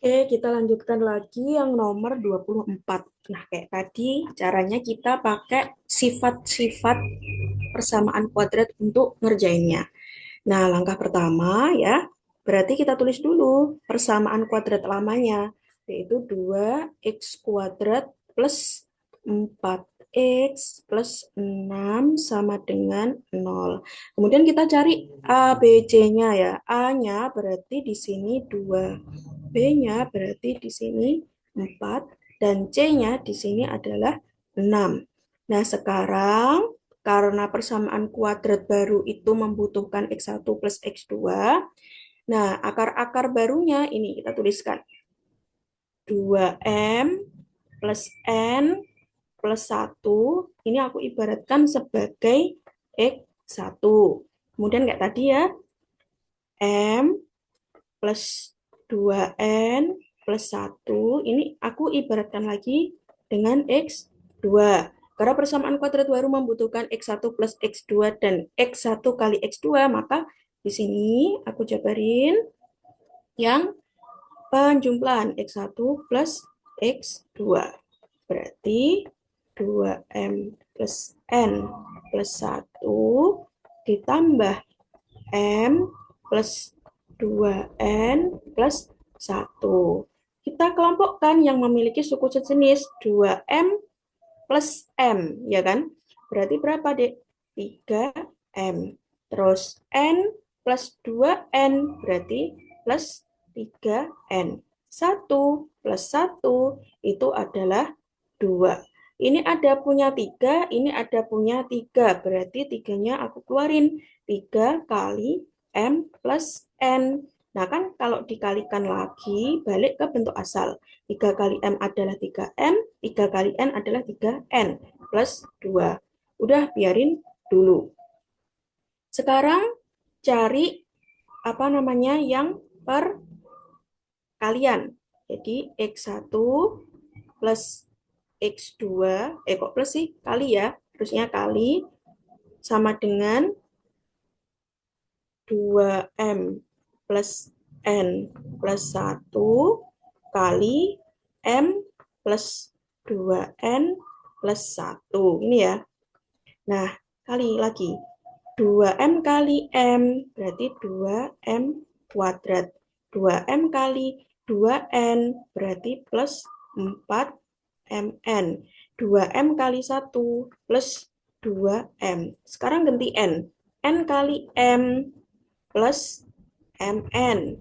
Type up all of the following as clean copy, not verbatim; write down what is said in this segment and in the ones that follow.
Oke, kita lanjutkan lagi yang nomor 24. Nah, kayak tadi, caranya kita pakai sifat-sifat persamaan kuadrat untuk ngerjainnya. Nah, langkah pertama ya, berarti kita tulis dulu persamaan kuadrat lamanya, yaitu 2x kuadrat plus 4x plus 6 sama dengan 0. Kemudian kita cari A, B, C-nya ya. A-nya berarti di sini 2. B-nya berarti di sini 4 dan C-nya di sini adalah 6. Nah, sekarang karena persamaan kuadrat baru itu membutuhkan X1 plus X2, nah akar-akar barunya ini kita tuliskan 2M plus N plus 1, ini aku ibaratkan sebagai X1. Kemudian kayak tadi ya, M plus 2N plus 1. Ini aku ibaratkan lagi dengan X2. Karena persamaan kuadrat baru membutuhkan X1 plus X2 dan X1 kali X2, maka di sini aku jabarin yang penjumlahan X1 plus X2. Berarti 2M plus N plus 1 ditambah M plus 2N plus 1. Kita kelompokkan yang memiliki suku sejenis 2M plus M, ya kan? Berarti berapa, Dek? 3M. Terus N plus 2N berarti plus 3N. 1 plus 1 itu adalah 2. Ini ada punya 3, ini ada punya 3. Berarti 3-nya aku keluarin. 3 kali M plus N. Nah, kan kalau dikalikan lagi, balik ke bentuk asal. 3 kali M adalah 3M, 3 kali N adalah 3N, plus 2. Udah, biarin dulu. Sekarang cari apa namanya yang perkalian. Jadi X1 plus X2, kok plus sih? Kali ya, terusnya kali sama dengan 2M plus N plus 1 kali M plus 2N plus 1. Ini ya. Nah, kali lagi. 2M kali M berarti 2M kuadrat. 2M kali 2N berarti plus 4MN. 2M kali 1 plus 2M. Sekarang ganti N. N kali M plus MN.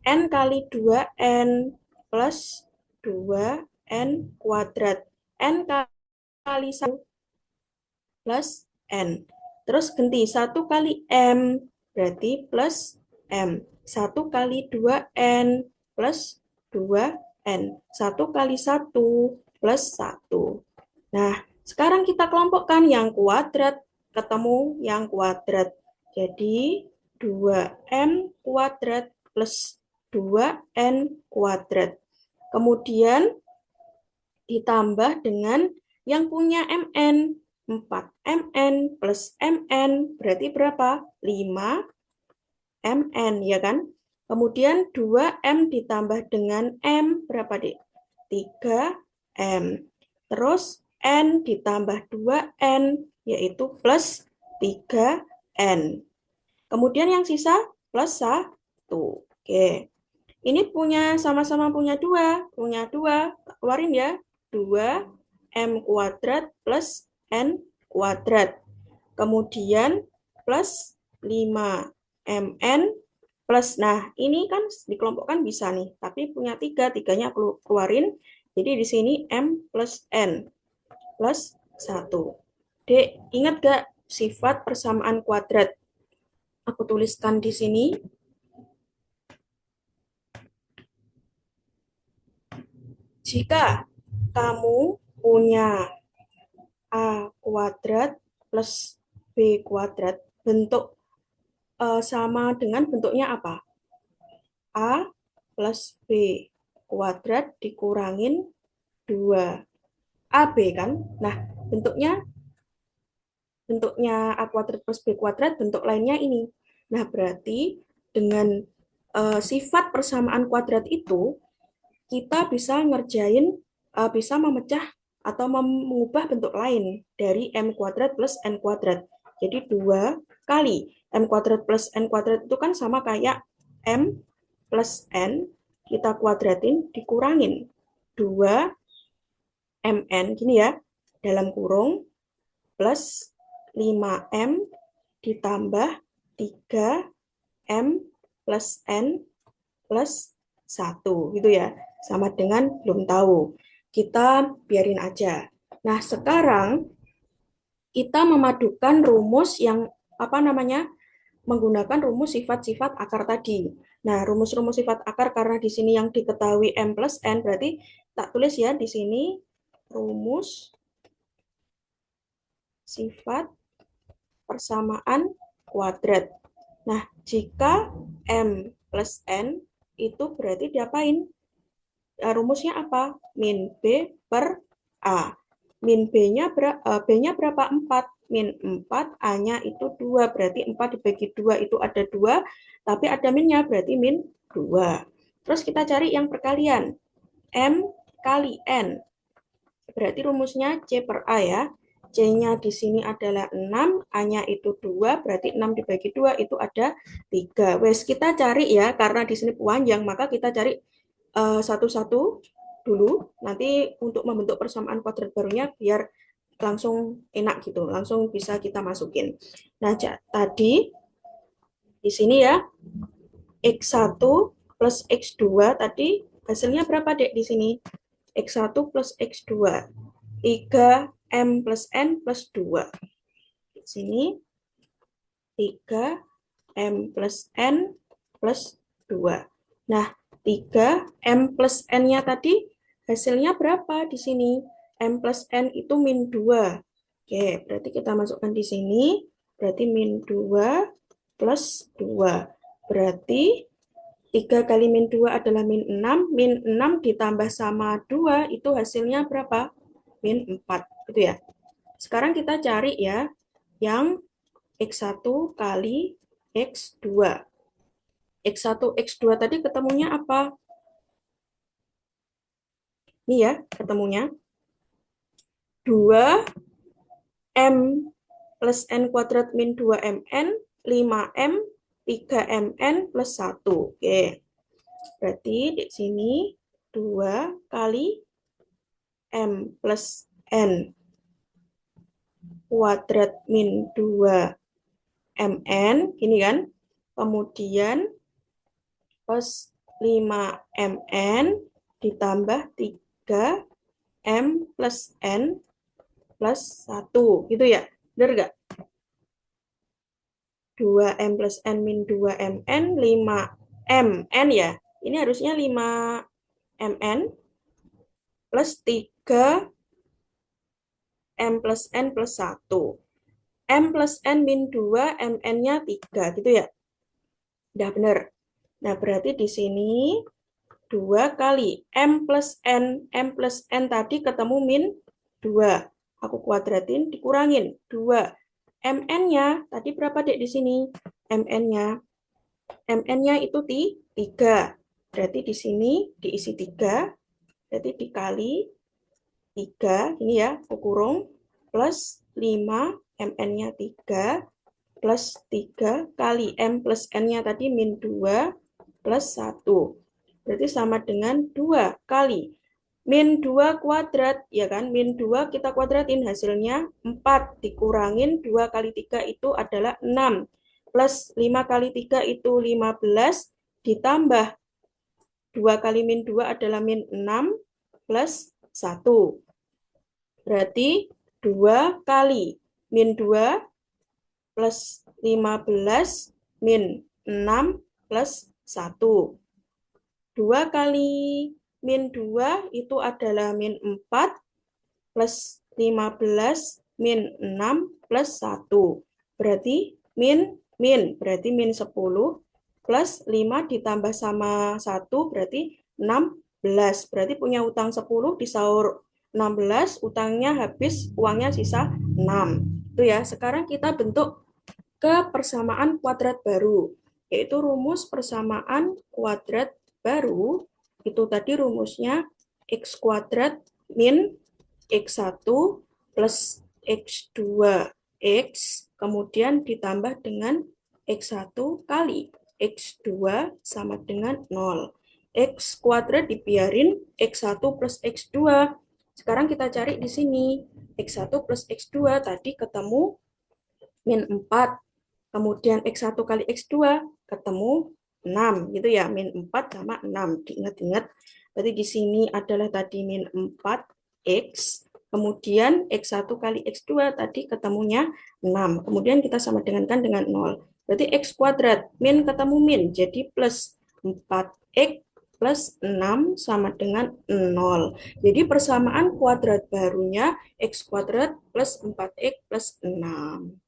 N kali 2N plus 2N kuadrat. N kali 1 plus N. Terus ganti 1 kali M berarti plus M. 1 kali 2N plus 2N. 1 kali 1 plus 1. Nah, sekarang kita kelompokkan yang kuadrat ketemu yang kuadrat. Jadi 2M kuadrat plus 2N kuadrat. Kemudian ditambah dengan yang punya MN. 4MN plus MN berarti berapa? 5MN, ya kan? Kemudian 2M ditambah dengan M berapa, Dek? 3M. Terus N ditambah 2N yaitu plus 3N. Kemudian yang sisa plus 1. Oke. Ini sama-sama punya 2. Punya 2. Keluarin ya. 2M kuadrat plus N kuadrat. Kemudian plus 5MN plus. Nah, ini kan dikelompokkan bisa nih. Tapi punya 3. 3-nya keluarin. Jadi di sini M plus N plus 1. Dek, ingat gak sifat persamaan kuadrat? Aku tuliskan di sini. Jika kamu punya A kuadrat plus B kuadrat, bentuk sama dengan bentuknya apa? A plus B kuadrat dikurangin 2. AB kan? Nah, bentuknya bentuknya A kuadrat plus B kuadrat, bentuk lainnya ini. Nah, berarti dengan sifat persamaan kuadrat itu, kita bisa ngerjain, bisa memecah atau mengubah bentuk lain dari M kuadrat plus N kuadrat. Jadi 2 kali M kuadrat plus N kuadrat itu kan sama kayak M plus N, kita kuadratin dikurangin 2 MN, gini ya, dalam kurung, plus 5M ditambah 3M plus N plus 1, gitu ya. Sama dengan belum tahu. Kita biarin aja. Nah, sekarang kita memadukan rumus yang apa namanya? Menggunakan rumus sifat-sifat akar tadi. Nah, rumus-rumus sifat akar karena di sini yang diketahui M plus N, berarti tak tulis ya di sini rumus sifat persamaan kuadrat. Nah, jika M plus N itu berarti diapain? Rumusnya apa? Min B per A. Min B-nya berapa? 4. Min 4, A-nya itu 2. Berarti 4 dibagi 2 itu ada 2. Tapi ada minnya, berarti min 2. Terus kita cari yang perkalian. M kali N. Berarti rumusnya C per A ya. C-nya di sini adalah 6, A-nya itu 2, berarti 6 dibagi 2 itu ada 3. Wes, kita cari ya, karena di sini panjang, maka kita cari satu-satu dulu. Nanti untuk membentuk persamaan kuadrat barunya biar langsung enak gitu, langsung bisa kita masukin. Nah, tadi di sini ya, X1 plus X2 tadi hasilnya berapa, Dek, di sini? X1 plus X2. 3M plus N plus 2. Di sini 3M plus N plus 2. Nah, 3M plus N-nya tadi hasilnya berapa di sini? M plus N itu min 2. Oke, berarti kita masukkan di sini. Berarti min 2 plus 2. Berarti 3 kali min 2 adalah min 6. Min 6 ditambah sama 2 itu hasilnya berapa? Min 4. Gitu ya. Sekarang kita cari ya yang X1 kali X2. X1, X2 tadi ketemunya apa? Ini ya, ketemunya 2M plus N kuadrat min 2MN, 5M, 3MN plus 1. Oke. Berarti di sini 2 kali M plus N kuadrat min 2MN, ini kan. Kemudian plus 5MN ditambah 3M plus N plus 1. Gitu ya? Benar nggak? 2M plus N min 2MN, 5MN ya. Ini harusnya 5MN plus 3M plus N plus 1. M plus N min 2, MN-nya 3. Gitu ya? Udah benar. Nah, berarti di sini 2 kali M plus N tadi ketemu min 2. Aku kuadratin, dikurangin 2. MN-nya tadi berapa, Dek, di sini? MN-nya itu 3. Berarti di sini diisi 3. Berarti dikali 3, ini ya, aku kurung, plus 5, MN-nya 3, plus 3 kali M plus N-nya tadi min 2, plus 1. Berarti sama dengan 2 kali min 2 kuadrat, ya kan? Min 2 kita kuadratin, hasilnya 4. Dikurangin 2 kali 3 itu adalah 6. Plus 5 kali 3 itu 15. Ditambah 2 kali min 2 adalah min 6. Plus 1. Berarti 2 kali min 2 plus 15 min 6 plus 1. 2 kali min 2 itu adalah min 4 plus 15 min 6 plus 1. Berarti berarti min 10 plus 5 ditambah sama 1 berarti 16. Berarti punya utang 10 disaur 16, utangnya habis, uangnya sisa 6. Itu ya. Sekarang kita bentuk ke persamaan kuadrat baru, yaitu rumus persamaan kuadrat baru Itu tadi rumusnya X kuadrat min X1 plus X2 X, kemudian ditambah dengan X1 kali X2 sama dengan 0. X kuadrat dibiarin X1 plus X2. Sekarang kita cari di sini. X1 plus X2 tadi ketemu min 4. Kemudian X1 kali X2 ketemu 6 gitu ya. Min 4 sama 6. Diingat-ingat. Berarti di sini adalah tadi min 4X. Kemudian X1 kali X2 tadi ketemunya 6. Kemudian kita sama dengankan dengan 0. Berarti X kuadrat. Min ketemu min. Jadi plus 4X plus 6 sama dengan 0. Jadi persamaan kuadrat barunya X kuadrat plus 4X plus 6.